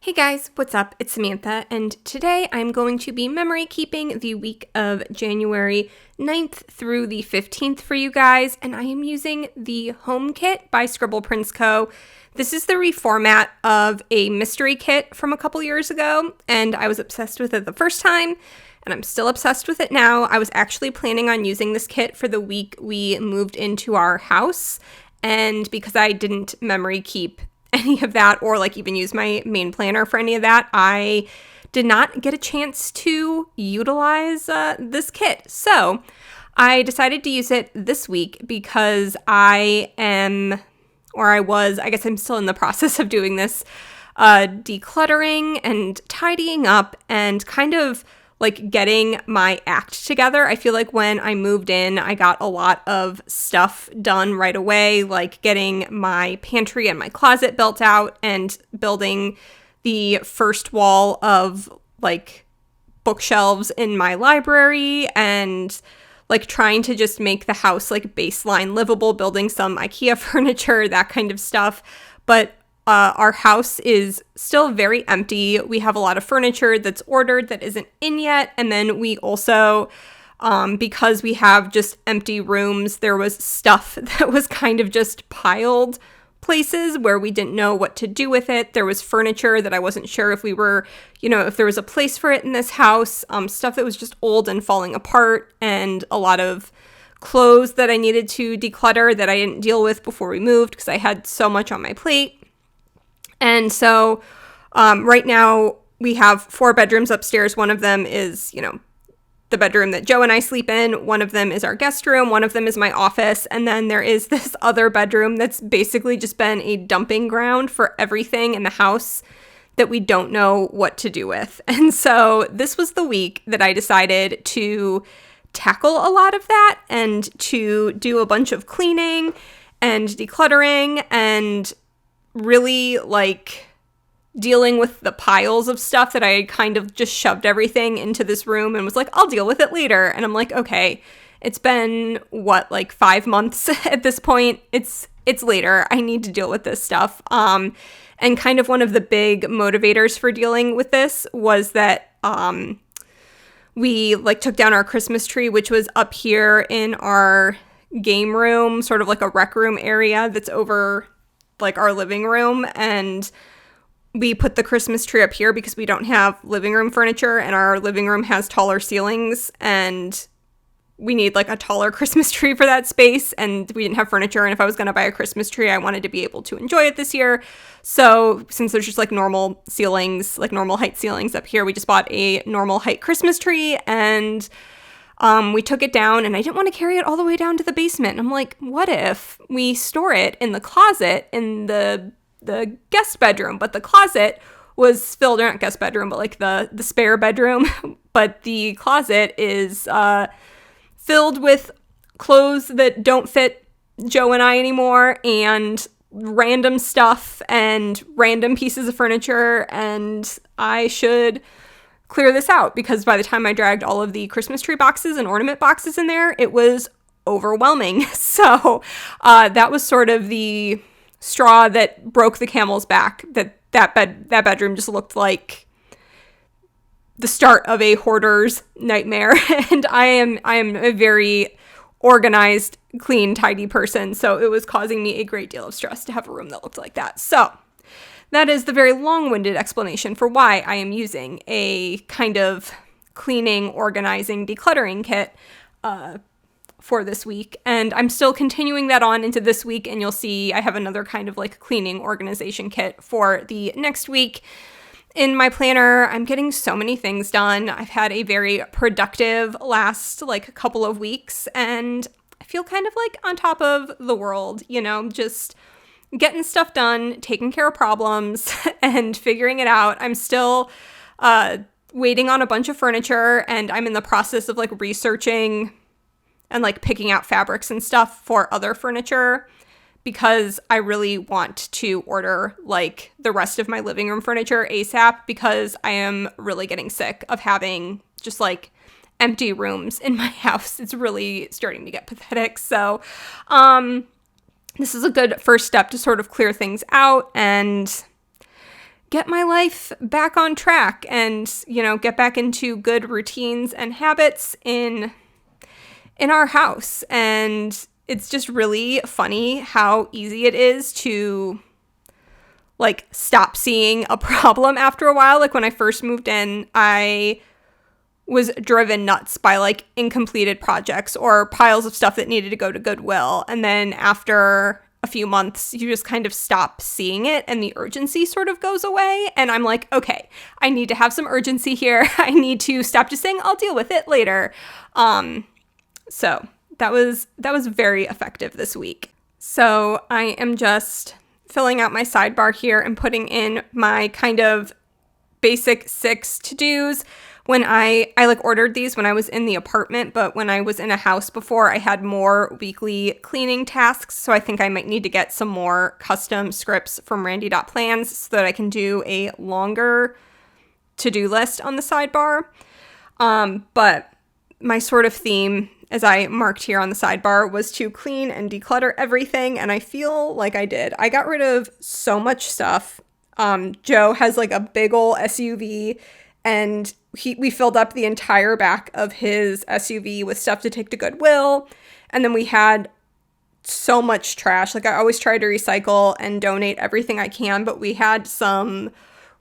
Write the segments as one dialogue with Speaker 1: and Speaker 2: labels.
Speaker 1: Hey guys, what's up? It's Samantha, and today I'm going to be memory keeping the week of January 9th through the 15th for you guys, and I am using the Home Kit by ScribblePrintsCo. This is the reformat of a mystery kit from a couple years ago, and I was obsessed with it the first time, and I'm still obsessed with it now. I was actually planning on using this kit for the week we moved into our house, and because I didn't memory keep any of that or even use my main planner for any of that, I did not get a chance to utilize this kit. So I decided to use it this week because I guess I'm still in the process of doing this, decluttering and tidying up and kind of getting my act together. I feel like when I moved in, I got a lot of stuff done right away, like getting my pantry and my closet built out and building the first wall of bookshelves in my library and trying to just make the house baseline livable, building some IKEA furniture, that kind of stuff. But our house is still very empty. We have a lot of furniture that's ordered that isn't in yet. And then we also, because we have just empty rooms, there was stuff that was kind of just piled places where we didn't know what to do with it. There was furniture that I wasn't sure if if there was a place for it in this house, stuff that was just old and falling apart, and a lot of clothes that I needed to declutter that I didn't deal with before we moved because I had so much on my plate. And so right now we have 4 bedrooms upstairs. One of them is, the bedroom that Joe and I sleep in. One of them is our guest room. One of them is my office. And then there is this other bedroom that's basically just been a dumping ground for everything in the house that we don't know what to do with. And so this was the week that I decided to tackle a lot of that and to do a bunch of cleaning and decluttering and really dealing with the piles of stuff that I kind of just shoved everything into this room and was like, I'll deal with it later. And I'm like, okay, it's been 5 months at this point. It's later. I need to deal with this stuff. And kind of one of the big motivators for dealing with this was that we took down our Christmas tree, which was up here in our game room, sort of a rec room area that's over our living room, and we put the Christmas tree up here because we don't have living room furniture, and our living room has taller ceilings, and we need a taller Christmas tree for that space, and we didn't have furniture, and if I was going to buy a Christmas tree, I wanted to be able to enjoy it this year. So since there's just normal ceilings, normal height ceilings up here, we just bought a normal height Christmas tree, and we took it down, and I didn't want to carry it all the way down to the basement. And I'm like, what if we store it in the closet in the guest bedroom? But the closet was filled, or not guest bedroom, but the spare bedroom. But the closet is filled with clothes that don't fit Joe and I anymore, and random stuff and random pieces of furniture, and I should clear this out because by the time I dragged all of the Christmas tree boxes and ornament boxes in there, it was overwhelming. So that was sort of the straw that broke the camel's back. That bedroom just looked like the start of a hoarder's nightmare. And I am a very organized, clean, tidy person, so it was causing me a great deal of stress to have a room that looked like that. So that is the very long-winded explanation for why I am using a kind of cleaning, organizing, decluttering kit for this week. And I'm still continuing that on into this week, and you'll see I have another kind of cleaning organization kit for the next week. In my planner, I'm getting so many things done. I've had a very productive last couple of weeks, and I feel kind of on top of the world, just getting stuff done, taking care of problems, and figuring it out. I'm still waiting on a bunch of furniture, and I'm in the process of researching and picking out fabrics and stuff for other furniture because I really want to order the rest of my living room furniture ASAP because I am really getting sick of having just empty rooms in my house. It's really starting to get pathetic. So this is a good first step to sort of clear things out and get my life back on track and, get back into good routines and habits in our house. And it's just really funny how easy it is to like stop seeing a problem after a while. Like when I first moved in, I was driven nuts by like incompleted projects or piles of stuff that needed to go to Goodwill. And then after a few months, you just kind of stop seeing it and the urgency sort of goes away. And I'm like, okay, I need to have some urgency here. I need to stop just saying I'll deal with it later. So that was very effective this week. So I am just filling out my sidebar here and putting in my kind of basic 6 to-dos. When I like ordered these when I was in the apartment, but when I was in a house before, I had more weekly cleaning tasks. So I think I might need to get some more custom scripts from Randy.plans so that I can do a longer to-do list on the sidebar. But my sort of theme, as I marked here on the sidebar, was to clean and declutter everything. And I feel like I did. I got rid of so much stuff. Joe has like a big ol' SUV, and we filled up the entire back of his SUV with stuff to take to Goodwill. And then we had so much trash. Like I always try to recycle and donate everything I can, but we had some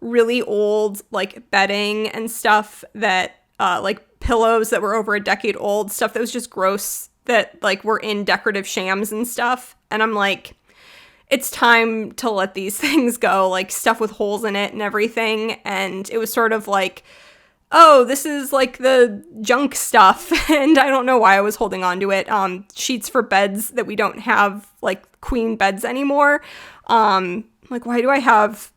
Speaker 1: really old like bedding and stuff that like pillows that were over a decade old, stuff that was just gross, that like were in decorative shams and stuff. And I'm like, it's time to let these things go, like stuff with holes in it and everything. And it was sort of like, oh, this is like the junk stuff. And I don't know why I was holding on to it. Sheets for beds that we don't have, like queen beds anymore. Like, why do I have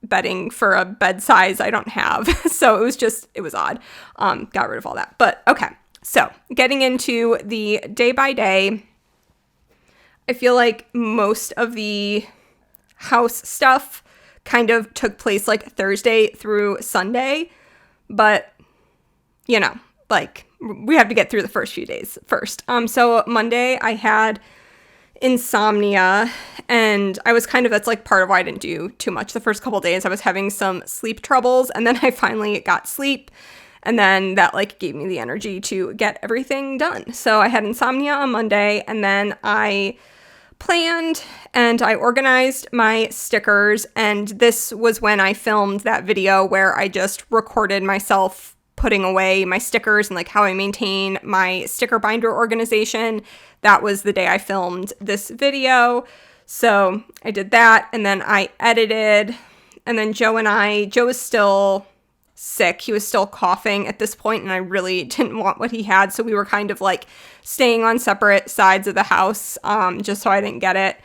Speaker 1: bedding for a bed size I don't have? So it was odd. Got rid of all that. But okay, so getting into the day by day, I feel like most of the house stuff kind of took place like Thursday through Sunday, but like we have to get through the first few days first. So Monday I had insomnia, and I was that's like part of why I didn't do too much the first couple days. I was having some sleep troubles, and then I finally got sleep, and then that like gave me the energy to get everything done. So I had insomnia on Monday, and then I planned and I organized my stickers, and this was when I filmed that video where I just recorded myself putting away my stickers and like how I maintain my sticker binder organization. That was the day I filmed this video. So I did that, and then I edited, and then Joe was still sick. He was still coughing at this point, and I really didn't want what he had. So we were kind of like staying on separate sides of the house, just so I didn't get it.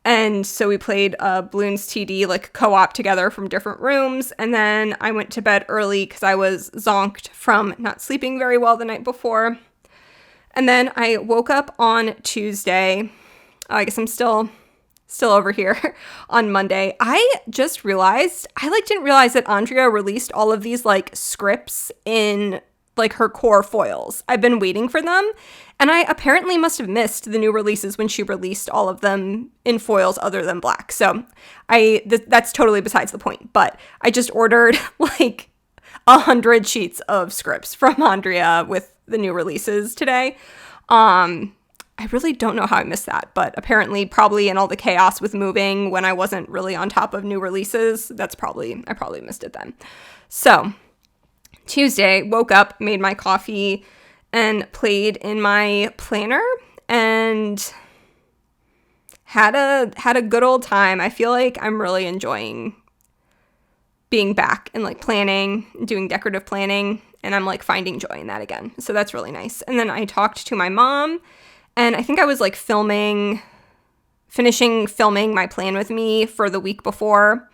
Speaker 1: And so we played Bloons TD, like co-op together from different rooms. And then I went to bed early because I was zonked from not sleeping very well the night before. And then I woke up on Tuesday. I guess I'm still over here on Monday. I just realized, I didn't realize that Andrea released all of these like scripts in like her core foils. I've been waiting for them, and I apparently must have missed the new releases when she released all of them in foils other than black. So that's totally besides the point, but I just ordered like 100 sheets of scripts from Andrea with the new releases today. I really don't know how I missed that, but apparently probably in all the chaos with moving when I wasn't really on top of new releases, I probably missed it then. So Tuesday, woke up, made my coffee, and played in my planner, and had a good old time. I feel like I'm really enjoying being back and like planning, doing decorative planning, and I'm like finding joy in that again. So that's really nice. And then I talked to my mom, and I think I was like finishing filming my plan with me for the week before.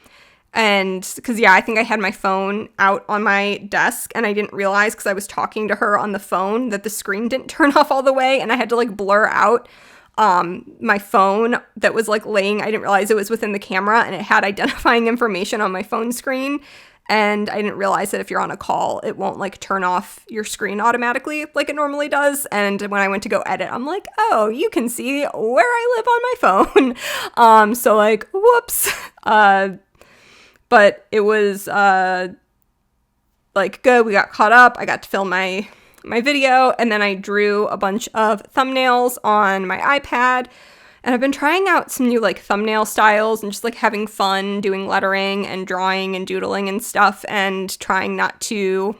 Speaker 1: And because, I think I had my phone out on my desk, and I didn't realize because I was talking to her on the phone that the screen didn't turn off all the way, and I had to like blur out my phone that was like laying. I didn't realize it was within the camera, and it had identifying information on my phone screen. And I didn't realize that if you're on a call, it won't like turn off your screen automatically like it normally does. And when I went to go edit, I'm like, oh, you can see where I live on my phone. So like, whoops. but it was like good. We got caught up. I got to film my video, and then I drew a bunch of thumbnails on my iPad. And I've been trying out some new like thumbnail styles and just like having fun doing lettering and drawing and doodling and stuff, and trying not to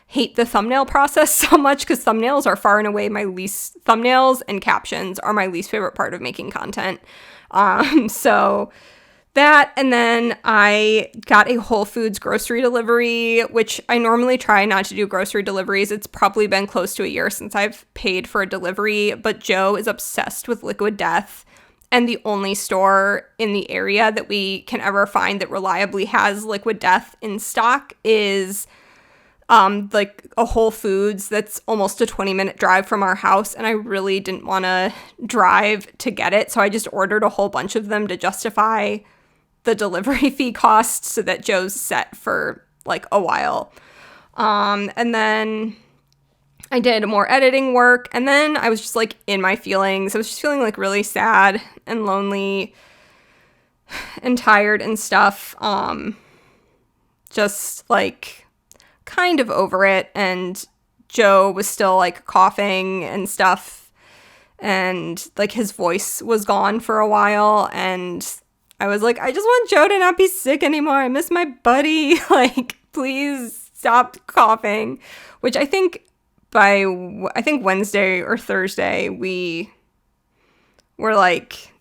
Speaker 1: hate the thumbnail process so much, because thumbnails and captions are my least favorite part of making content. So that, and then I got a Whole Foods grocery delivery, which I normally try not to do grocery deliveries. It's probably been close to a year since I've paid for a delivery, but Joe is obsessed with Liquid Death, and the only store in the area that we can ever find that reliably has Liquid Death in stock is like a Whole Foods that's almost a 20-minute drive from our house, and I really didn't want to drive to get it, so I just ordered a whole bunch of them to justify the delivery fee costs so that Joe's set for like a while. And then I did more editing work, and then I was just like in my feelings. I was just feeling like really sad and lonely and tired and stuff. Just like kind of over it, and Joe was still like coughing and stuff, and like his voice was gone for a while, and I was like, I just want Joe to not be sick anymore. I miss my buddy. Like, please stop coughing. Which I think Wednesday or Thursday, we were like,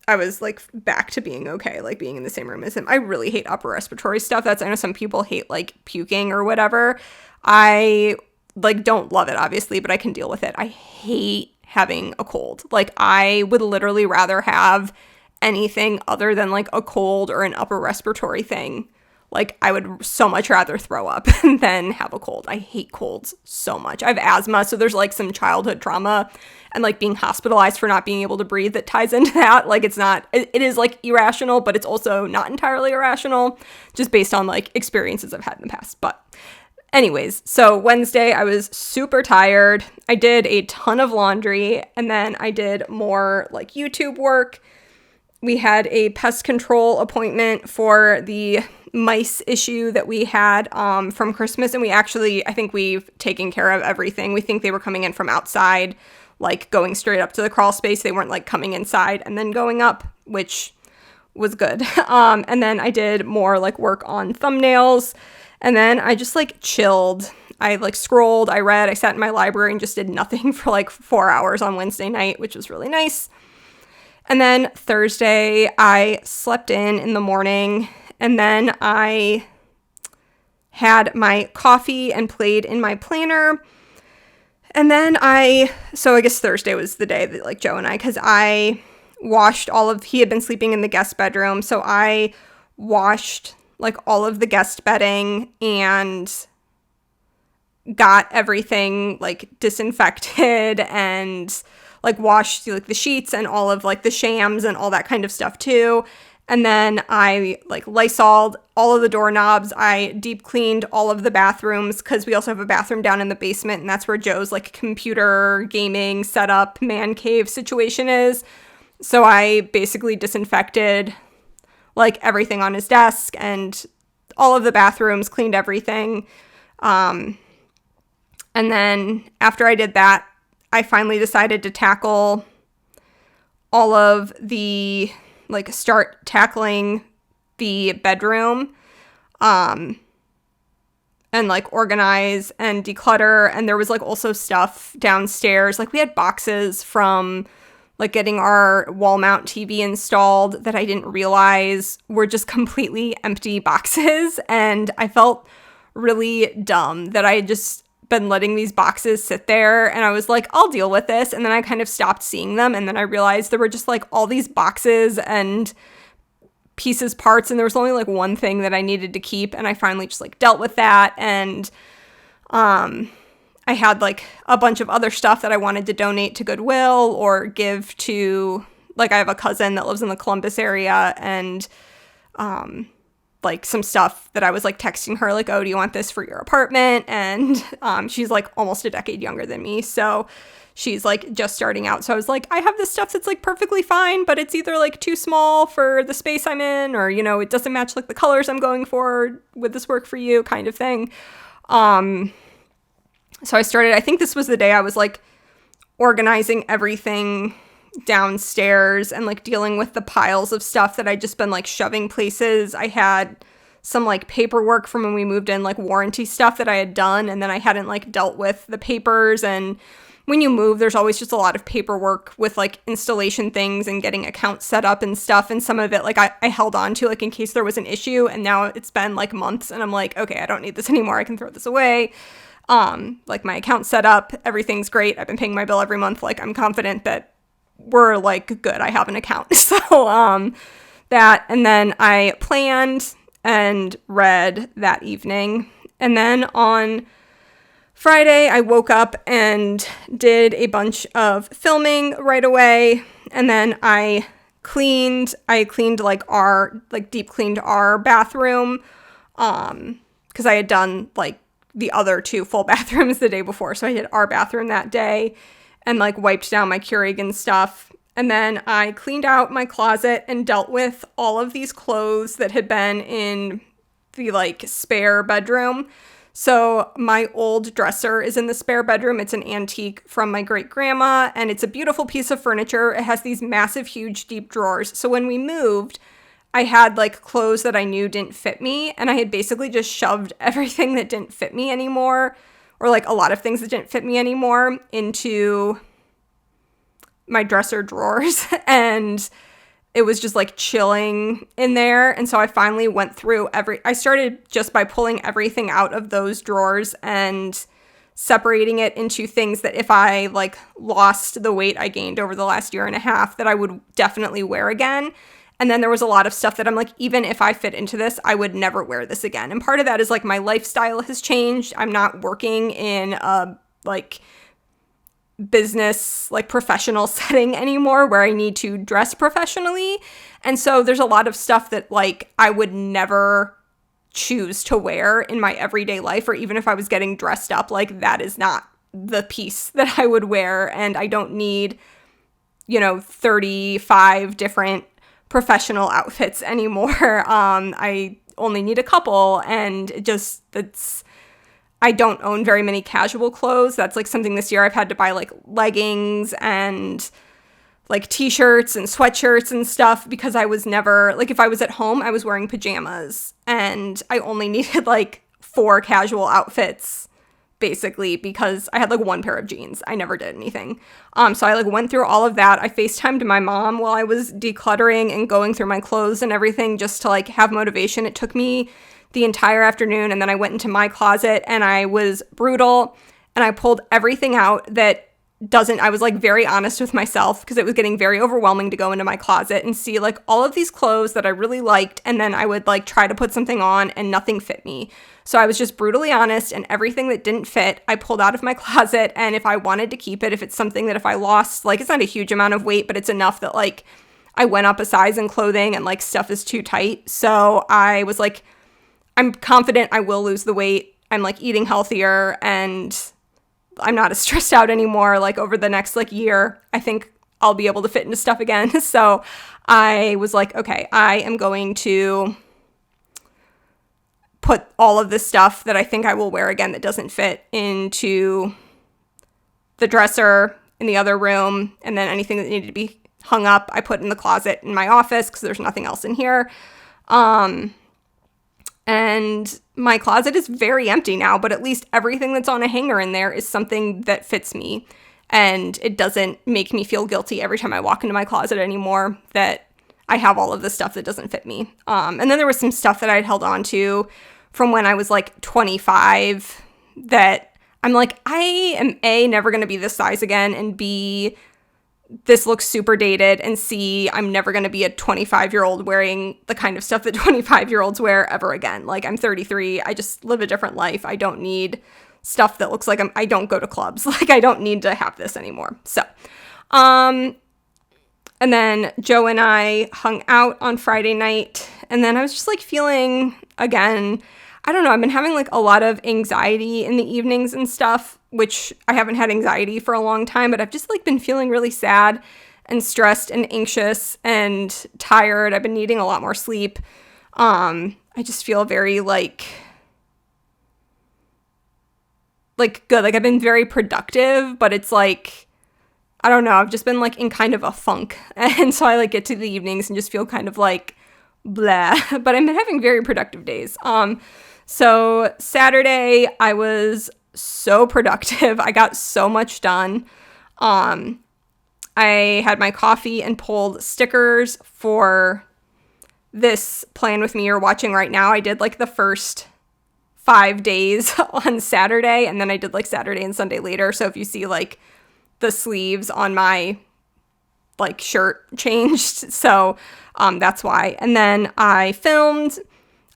Speaker 1: I was like back to being okay, like being in the same room as him. I really hate upper respiratory stuff. I know some people hate like puking or whatever. I like don't love it, obviously, but I can deal with it. I hate having a cold. Like, I would literally rather have anything other than like a cold or an upper respiratory thing. Like, I would so much rather throw up than have a cold. I hate colds so much. I have asthma, so there's like some childhood trauma and like being hospitalized for not being able to breathe that ties into that. Like, it is like irrational, but it's also not entirely irrational, just based on like experiences I've had in the past. But anyways, so Wednesday I was super tired. I did a ton of laundry, and then I did more like YouTube work. We had a pest control appointment for the mice issue that we had from Christmas, and I think we've taken care of everything. We think they were coming in from outside, like going straight up to the crawl space. They weren't like coming inside and then going up, which was good. And then I did more like work on thumbnails, and then I just like chilled. I like scrolled, I read, I sat in my library and just did nothing for like 4 hours on Wednesday night, which was really nice. And then Thursday, I slept in the morning, and then I had my coffee and played in my planner. And then so I guess Thursday was the day that like Joe and because I washed he had been sleeping in the guest bedroom, so I washed like all of the guest bedding and got everything like disinfected and like washed like the sheets and all of like the shams and all that kind of stuff too. And then I like Lysoled all of the doorknobs. I deep cleaned all of the bathrooms, because we also have a bathroom down in the basement, and that's where Joe's like computer gaming setup man cave situation is. So I basically disinfected like everything on his desk and all of the bathrooms, cleaned everything. And then after I did that, I finally decided to tackle all of the, like, start tackling the bedroom, and, like, organize and declutter. And there was, like, also stuff downstairs. Like, we had boxes from, like, getting our wall mount TV installed that I didn't realize were just completely empty boxes. And I felt really dumb that I had just been letting these boxes sit there, and I was like, I'll deal with this. And then I kind of stopped seeing them, and then I realized there were just like all these boxes and pieces, parts, and there was only like one thing that I needed to keep, and I finally just like dealt with that. And I had like a bunch of other stuff that I wanted to donate to Goodwill or give to, like, I have a cousin that lives in the Columbus area, and like some stuff that I was like texting her, like, oh, do you want this for your apartment? And she's like almost a decade younger than me, so she's like just starting out. So I was like, I have this stuff that's like perfectly fine, but it's either like too small for the space I'm in, or, you know, it doesn't match like the colors I'm going for. Would this work for you, kind of thing. So I started, I think this was the day I was like organizing everything downstairs and like dealing with the piles of stuff that I'd just been like shoving places. I had some like paperwork from when we moved in, like warranty stuff that I had done, and then I hadn't like dealt with the papers. And when you move, there's always just a lot of paperwork with like installation things and getting accounts set up and stuff, and some of it like I held on to like in case there was an issue, and now it's been like months and I'm like, okay, I don't need this anymore, I can throw this away. Like my account's set up, everything's great, I've been paying my bill every month, like I'm confident that we're like good, I have an account. So that, and then I planned and read that evening, and then on Friday I woke up and did a bunch of filming right away, and then I cleaned like deep cleaned our bathroom, because I had done like the other 2 full bathrooms the day before, so I did our bathroom that day and like wiped down my Keurig and stuff. And then I cleaned out my closet and dealt with all of these clothes that had been in the like spare bedroom. So my old dresser is in the spare bedroom. It's an antique from my great grandma, and it's a beautiful piece of furniture. It has these massive, huge, deep drawers. So when we moved, I had like clothes that I knew didn't fit me, and I had basically just shoved everything that didn't fit me anymore, or like a lot of things that didn't fit me anymore, into my dresser drawers. And it was just like chilling in there. And so I finally went through I started just by pulling everything out of those drawers and separating it into things that if I like lost the weight I gained over the last year and a half, that I would definitely wear again. And then there was a lot of stuff that I'm like, even if I fit into this, I would never wear this again. And part of that is like my lifestyle has changed. I'm not working in a like business, like professional setting anymore where I need to dress professionally. And so there's a lot of stuff that like I would never choose to wear in my everyday life, or even if I was getting dressed up, like that is not the piece that I would wear. And I don't need, 35 different professional outfits anymore. I only need a couple, and I don't own very many casual clothes. That's like something this year I've had to buy like leggings and like t-shirts and sweatshirts and stuff, because I was never, like if I was at home, I was wearing pajamas, and I only needed like 4 casual outfits basically because I had like 1 pair of jeans. I never did anything. So I like went through all of that. I FaceTimed my mom while I was decluttering and going through my clothes and everything just to like have motivation. It took me the entire afternoon, and then I went into my closet and I was brutal, and I pulled everything out that I was like very honest with myself, because it was getting very overwhelming to go into my closet and see like all of these clothes that I really liked, and then I would like try to put something on and nothing fit me. So I was just brutally honest, and everything that didn't fit, I pulled out of my closet. And if I wanted to keep it, if it's something that if I lost, like it's not a huge amount of weight, but it's enough that like I went up a size in clothing and like stuff is too tight. So I was like, I'm confident I will lose the weight. I'm like eating healthier, and I'm not as stressed out anymore. Like over the next like year, I think I'll be able to fit into stuff again. So I was like, okay, I am going to put all of this stuff that I think I will wear again that doesn't fit into the dresser in the other room. And then anything that needed to be hung up, I put in the closet in my office, because there's nothing else in here. And my closet is very empty now, but at least everything that's on a hanger in there is something that fits me. And it doesn't make me feel guilty every time I walk into my closet anymore that I have all of the stuff that doesn't fit me. And then there was some stuff that I'd held on to from when I was like 25 that I'm like, I am A, never going to be this size again, and B, this looks super dated, and C, I'm never going to be a 25-year-old wearing the kind of stuff that 25-year-olds wear ever again. Like, I'm 33. I just live a different life. I don't need stuff that looks like I don't go to clubs. Like, I don't need to have this anymore. So, and then Joe and I hung out on Friday night, and then I was just like feeling, again, I don't know, I've been having like a lot of anxiety in the evenings and stuff, which I haven't had anxiety for a long time, but I've just like been feeling really sad and stressed and anxious and tired. I've been needing a lot more sleep. I just feel very like good. Like I've been very productive, but it's like, I don't know, I've just been like in kind of a funk. And so I like get to the evenings and just feel kind of like blah, but I've been having very productive days. So Saturday I was so productive. I got so much done. I had my coffee and pulled stickers for this Plan With Me You're watching right now. I did like the first 5 days on Saturday, and then I did like Saturday and Sunday later. So if you see like the sleeves on my like shirt changed, so that's why. And then I filmed,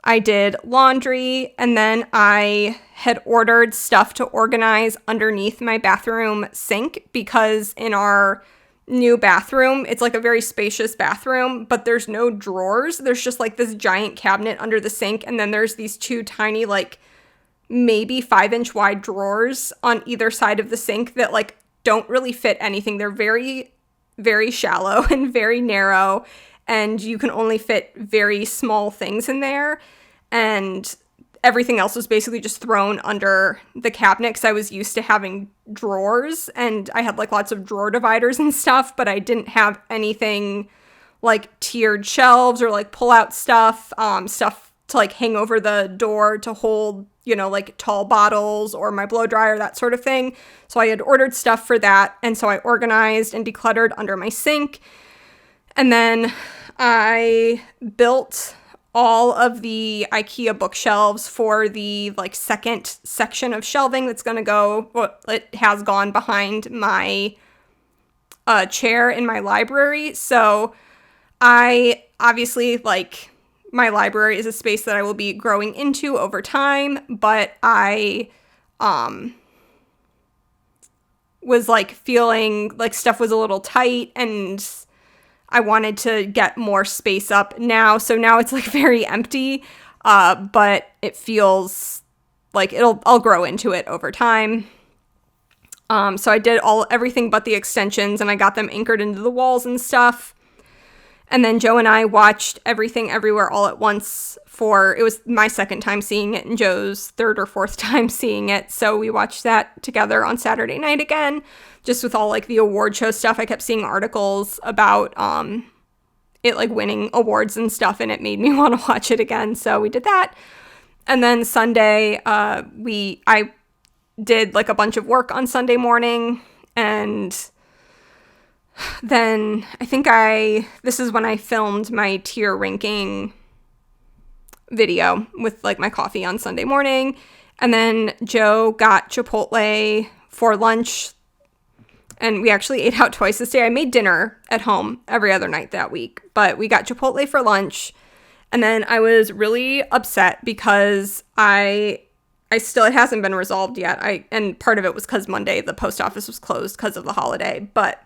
Speaker 1: I did laundry, and then I had ordered stuff to organize underneath my bathroom sink, because in our new bathroom, it's like a very spacious bathroom, but there's no drawers. There's just like this giant cabinet under the sink, and then there's these two tiny like maybe 5-inch wide drawers on either side of the sink that like don't really fit anything. They're very, very shallow and very narrow, and you can only fit very small things in there. And everything else was basically just thrown under the cabinet, because I was used to having drawers, and I had like lots of drawer dividers and stuff, but I didn't have anything like tiered shelves or like pull out stuff to like hang over the door to hold, you know, like tall bottles or my blow dryer, that sort of thing. So I had ordered stuff for that. And so I organized and decluttered under my sink. And then I built all of the IKEA bookshelves for the like second section of shelving that's going to go, well, it has gone behind my chair in my library. So I obviously like, my library is a space that I will be growing into over time, but I was like feeling like stuff was a little tight, and I wanted to get more space up now. So now it's like very empty, but it feels like I'll grow into it over time. So I did everything but the extensions, and I got them anchored into the walls and stuff. And then Joe and I watched Everything Everywhere All at Once it was my second time seeing it and Joe's third or fourth time seeing it. So we watched that together on Saturday night again, just with all like the award show stuff. I kept seeing articles about it like winning awards and stuff, and it made me want to watch it again. So we did that. And then Sunday, I did like a bunch of work on Sunday morning, and then I think this is when I filmed my tier ranking video with like my coffee on Sunday morning. And then Joe got Chipotle for lunch, and we actually ate out twice this day. I made dinner at home every other night that week, but we got Chipotle for lunch. And then I was really upset because it hasn't been resolved yet. And part of it was because Monday the post office was closed because of the holiday, but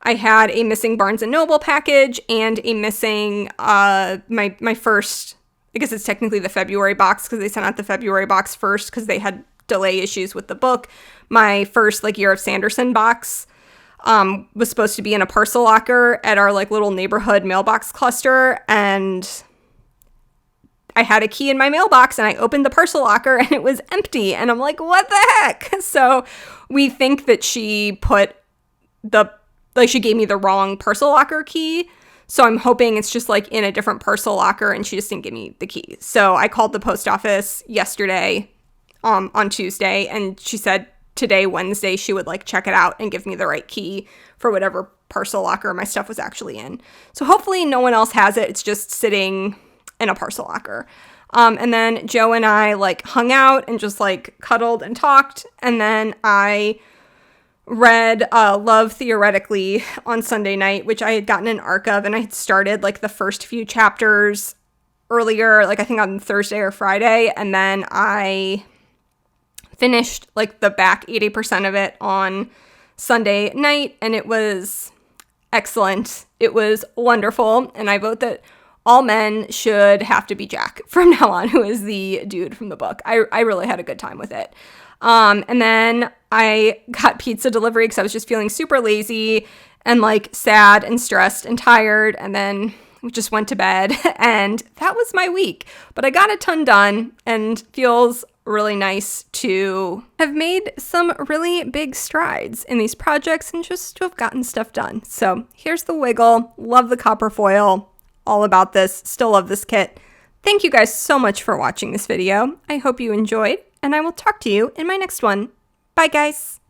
Speaker 1: I had a missing Barnes & Noble package and a missing, my first, I guess it's technically the February box, because they sent out the February box first because they had delay issues with the book. My first like Year of Sanderson box was supposed to be in a parcel locker at our like little neighborhood mailbox cluster, and I had a key in my mailbox, and I opened the parcel locker and it was empty, and I'm like, what the heck? So we think that she she gave me the wrong parcel locker key. So I'm hoping it's just like in a different parcel locker and she just didn't give me the key. So I called the post office yesterday, on Tuesday, and she said today, Wednesday, she would like check it out and give me the right key for whatever parcel locker my stuff was actually in. So hopefully no one else has it. It's just sitting in a parcel locker. And then Joe and I like hung out and just like cuddled and talked. And then I read Love Theoretically on Sunday night, which I had gotten an arc of, and I had started like the first few chapters earlier, like I think on Thursday or Friday, and then I finished like the back 80% of it on Sunday night, and it was excellent. It was wonderful, and I vote that all men should have to be Jack from now on, who is the dude from the book. I really had a good time with it. And then I got pizza delivery because I was just feeling super lazy and like sad and stressed and tired. And then we just went to bed and that was my week. But I got a ton done and feels really nice to have made some really big strides in these projects and just to have gotten stuff done. So here's the wiggle. Love the copper foil. All about this. Still love this kit. Thank you guys so much for watching this video. I hope you enjoyed, and I will talk to you in my next one. Bye, guys.